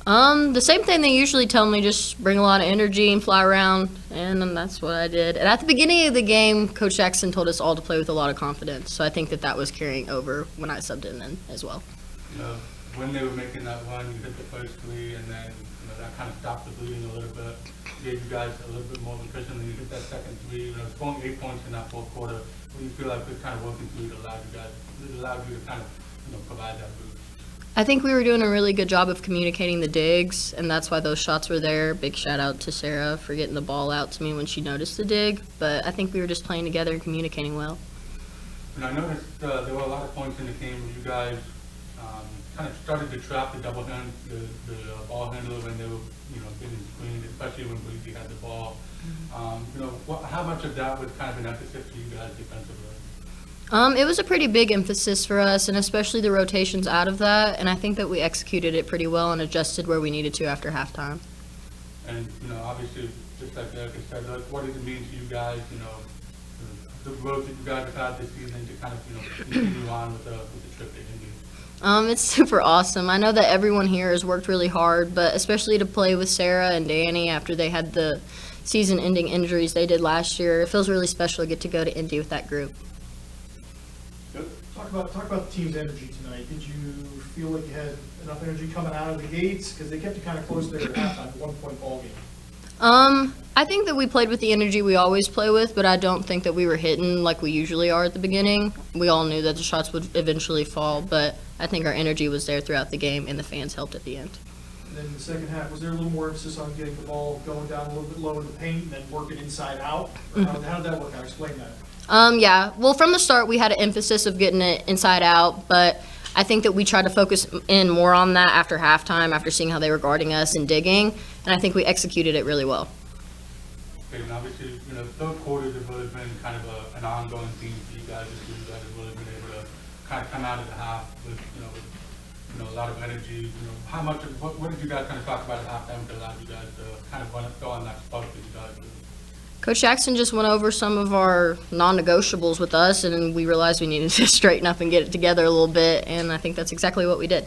The same thing they usually tell me, just bring a lot of energy and fly around, and that's what I did. And at the beginning of the game, Coach Jackson told us all to play with a lot of confidence, so I think that was carrying over when I subbed in as well. When they were making that run, you hit the first three, and then that kind of stopped the bleeding a little bit, gave you guys a little bit more of a cushion, and you hit that second three. Scoring 8 points in that fourth quarter, what do you feel like was kind of working through it allowed you to kind of provide that boost? I think we were doing a really good job of communicating the digs, and that's why those shots were there. Big shout out to Sarah for getting the ball out to me when she noticed the dig, but I think we were just playing together and communicating well. And I noticed there were a lot of points in the game where you guys kind of started to trap the the ball handler when they were getting screened, especially when Breezy had the ball. How much of that was kind of an emphasis for you guys defensively? It was a pretty big emphasis for us, and especially the rotations out of that, and I think that we executed it pretty well and adjusted where we needed to after halftime. And, obviously, just like Erica said, what does it mean to you guys, the growth that you guys have had this season to kind of, continue on with the trip to Indy? It's super awesome. I know that everyone here has worked really hard, but especially to play with Sarah and Danny after they had the season-ending injuries they did last year, it feels really special to get to go to Indy with that group. Talk about the team's energy tonight. Did you feel like you had enough energy coming out of the gates? Because they kept it kind of close there at halftime, 1-point ball game. I think that we played with the energy we always play with, but I don't think that we were hitting like we usually are at the beginning. We all knew that the shots would eventually fall, but I think our energy was there throughout the game, and the fans helped at the end. And then in the second half, was there a little more emphasis on getting the ball going down a little bit lower in the paint and then working inside out? Or how did that work out? Explain that. Yeah. Well, from the start, we had an emphasis of getting it inside out, but I think that we tried to focus in more on that after halftime, after seeing how they were guarding us and digging, and I think we executed it really well. Okay, and obviously, third quarters have really been kind of an ongoing theme for you guys. You guys have really been able to kind of come out of the half with, a lot of energy. How much? What did you guys kind of talk about at halftime that allowed you guys to kind of go on that spark that you guys did? Coach Jackson just went over some of our non-negotiables with us, and we realized we needed to straighten up and get it together a little bit, and I think that's exactly what we did.